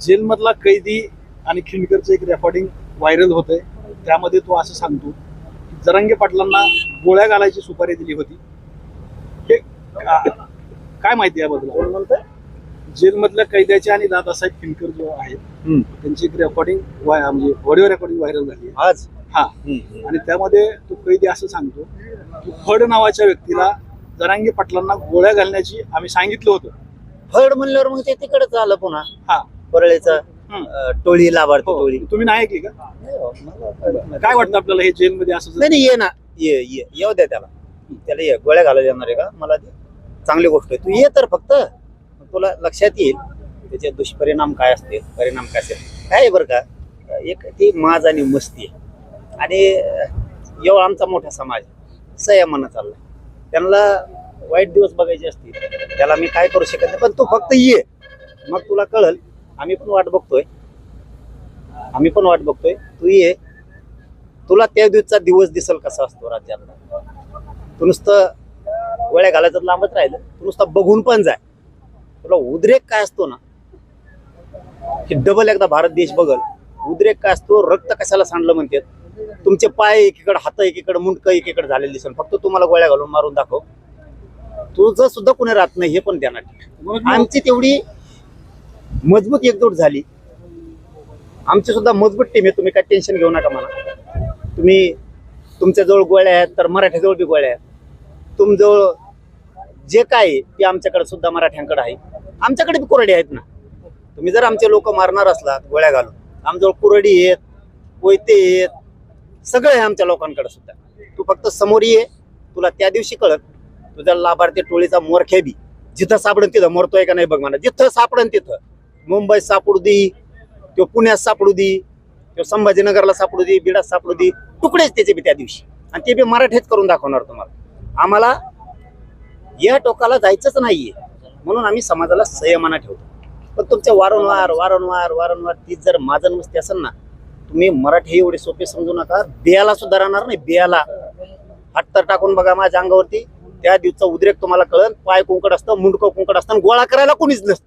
जेलमधला कैदी आणि खिंडकरचं एक रेकॉर्डिंग व्हायरल होतंय. त्यामध्ये तो असं सांगतो की जरांगे पाटलांना गोळ्या घालायची सुपारी दिली होती. हे काय माहिती याबद्दल? कोण म्हणतंय? जेलमधल्या कैद्याचे आणि दादासाहेब खिंडकर जो आहेत त्यांची एक रेकॉर्डिंग म्हणजे ऑडिओ रेकॉर्डिंग व्हायरल झाली आहे आज हा. आणि त्यामध्ये तो कैदी असं सांगतो की फड नावाच्या व्यक्तीला जरांगे पाटलांना गोळ्या घालण्याची आम्ही सांगितलं होतं. फड म्हणल्यावर मग ते तिकडेच आलं पुन्हा हा परळीचं टोळी लाभार्थी हो. टोळी. तुम्ही नाही ऐकली का? काय वाटतं आपल्याला हे जेलमध्ये असं नाही नाही, ये ना, ये येऊ द्या त्याला ये. गोळ्या घालायला येणार आहे का? मला ती चांगली गोष्ट आहे. तू ये तर फक्त तुला लक्षात येईल त्याचे दुष्परिणाम काय असते, परिणाम काय असेल. काय आहे बरं का, एक ती माज आणि मस्ती आहे. आणि एवढा आमचा मोठा समाज संयमानं चाललाय. त्यांना वाईट दिवस बघायचे असतील, त्याला मी काय करू शकत नाही. पण तू फक्त ये, मग तुला कळल. आम्ही पण वाट बघतोय. तू ये, तुला त्या दिवसचा दिवस दिसल कसा असतो राज्यातला. तू नुसतं गोळ्या घालायचं लांबच राहिलं, तू नुसतं बघून पण जाय. तुला उद्रेक काय असतो ना, हे डबल एकदा भारत देश बघल. उद्रेक काय असतो, रक्त कशाला सांडलं म्हणते. तुमचे पाय एकीकडे, हात एकीकडे, मुंडकं एकीकडे झालेले दिसेल. फक्त तुम्हाला गोळ्या घालून मारून दाखव, तुझं सुद्धा कोणी राहत नाही. हे पण ध्यानात ठेव. आमची तेवढी मजबूत एकजूट झाली. आमची सुद्धा मजबूत टीम आहे. तुम्ही काय टेन्शन घेऊ नका म्हणा. तुमच्याजवळ गोळ्या आहेत तर मराठ्याजवळ बी गोळ्या आहेत. तुमजवळ जे काय आहे ते आमच्याकडे सुद्धा मराठ्यांकडे आहे. आमच्याकडे बी कुऱ्हाडी आहेत ना. तुम्ही जर आमचे लोक मारणार असलात गोळ्या घालून, आमच्याजवळ कुऱ्हाडी आहेत, कोयते आहेत, सगळं आहे आमच्या लोकांकडे सुद्धा. तू फक्त समोर ये, तुला त्या दिवशी कळत. तुझ्या लाभार्थी टोळीचा मोरख्या बी जिथं सापडून तिथं मरतोय का नाही बघ म्हणा. जिथं सापडून तिथं, मुंबईत सापडू दे, तो पुण्यात सापडू दे, तो संभाजीनगरला सापडू दे, बीडात सापडू दे, तुकडेच त्याचे बी त्या दिवशी. आणि ते बी मराठीच करून दाखवणार तुम्हाला. आम्हाला या टोकाला जायचंच नाहीये, म्हणून आम्ही समाजाला संयमानं ठेवतो. पण तुमच्या वारंवार तीच जर माजन मस्ती असेल ना, तुम्ही मराठी एवढे सोपे समजू नका. बियाला सुद्धा राहणार नाही. बियाला हात तर टाकून बघा माझ्या अंगावरती, त्या दिवसाचा उद्रेक तुम्हाला कळन. पाय कुंकड असतं, मुंडकं कुंकड असतं, गोळा करायला कोणीच नसतं.